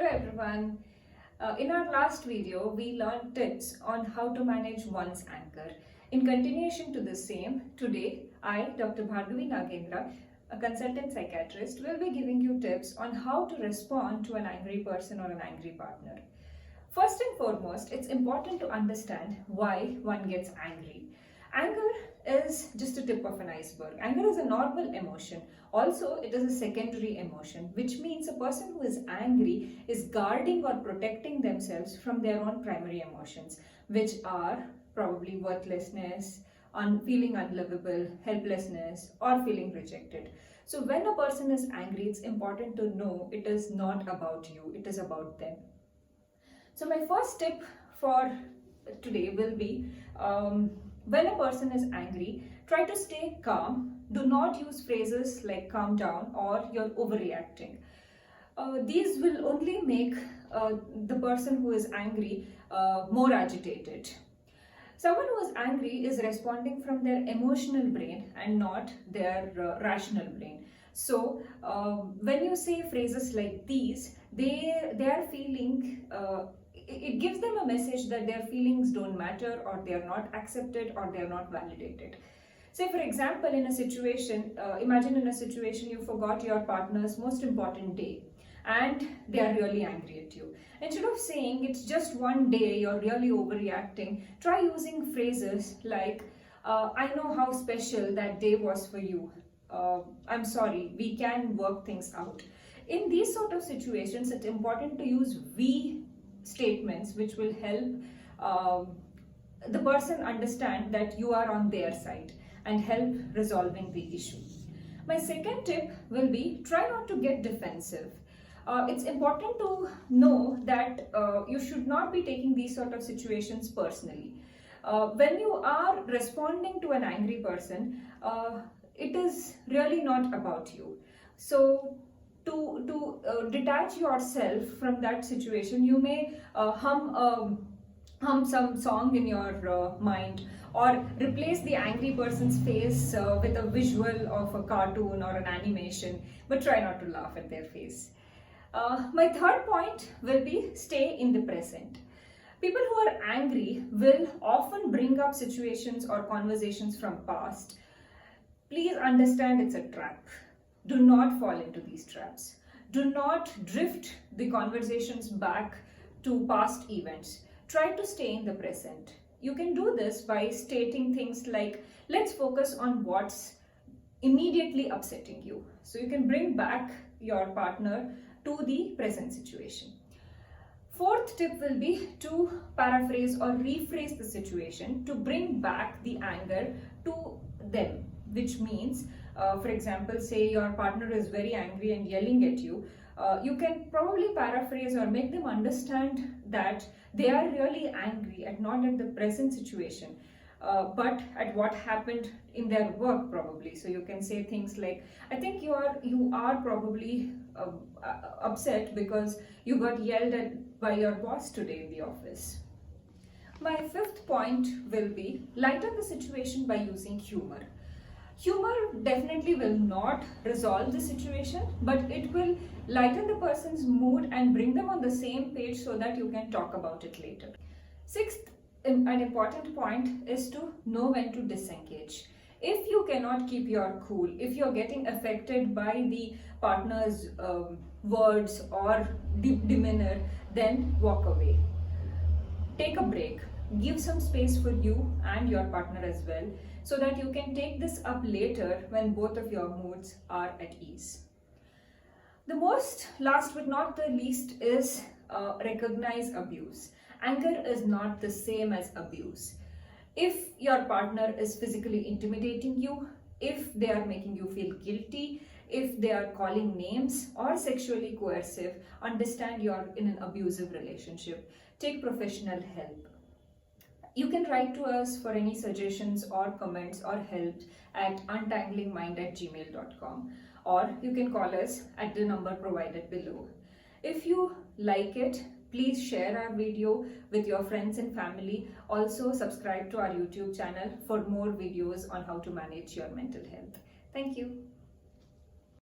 Hello everyone. In our last video, we learned tips on how to manage one's anger. In continuation to the same, today I, Dr. Bhargavi Nagendra, a consultant psychiatrist, will be giving you tips on how to respond to an angry person or an angry partner. First and foremost, it's important to understand why one gets angry. Anger is just a tip of an iceberg. Anger is a normal emotion. Also, it is a secondary emotion, which means a person who is angry is guarding or protecting themselves from their own primary emotions, which are probably worthlessness, feeling unlovable, helplessness, or feeling rejected. So when a person is angry, it's important to know it is not about you, it is about them. So my first tip for today will be when a person is angry, try to stay calm. Do not use phrases like calm down or you're overreacting. These will only make the person who is angry more agitated. Someone who is angry is responding from their emotional brain and not their rational brain. So when you say phrases like these, they are feeling it gives them a message that their feelings don't matter, or they are not accepted, or they are not validated. Say for example, in a situation, imagine in a situation you forgot your partner's most important day and they are really angry at you. Instead of saying it's just one day, you're really overreacting, try using phrases like, I know how special that day was for you. I'm sorry, we can work things out. In these sort of situations, it's important to use we statements which will help the person understand that you are on their side and help resolving the issue. My second tip will be try not to get defensive. It's important to know that you should not be taking these sort of situations personally. When you are responding to an angry person, it is really not about you. So to detach yourself from that situation, you may hum some song in your mind, or replace the angry person's face with a visual of a cartoon or an animation, but try not to laugh at their face. My third point will be stay in the present. People who are angry will often bring up situations or conversations from past. Please understand it's a trap. Do not fall into these traps. Do not drift the conversations back to past events. Try to stay in the present. You can do this by stating things like, let's focus on what's immediately upsetting you. So you can bring back your partner to the present situation. Fourth tip will be to paraphrase or rephrase the situation to bring back the anger to them, which means, for example, say your partner is very angry and yelling at you. You can probably paraphrase or make them understand that they are really angry and not at the present situation, but at what happened in their work probably. So you can say things like, I think you are probably upset because you got yelled at by your boss today in the office. My fifth point will be lighten the situation by using humor. Humor definitely will not resolve the situation, but it will lighten the person's mood and bring them on the same page so that you can talk about it later. Sixth, an important point is to know when to disengage. If you cannot keep your cool, if you're getting affected by the partner's words or demeanor, then walk away. Take a break. Give some space for you and your partner as well, so that you can take this up later when both of your moods are at ease. The last but not the least is recognize abuse. Anger is not the same as abuse. If your partner is physically intimidating you, if they are making you feel guilty, if they are calling names or sexually coercive, understand you're in an abusive relationship. Take professional help. You can write to us for any suggestions or comments or help at untanglingmind@gmail.com, or you can call us at the number provided below. If you like it, please share our video with your friends and family. Also subscribe to our YouTube channel for more videos on how to manage your mental health. Thank you.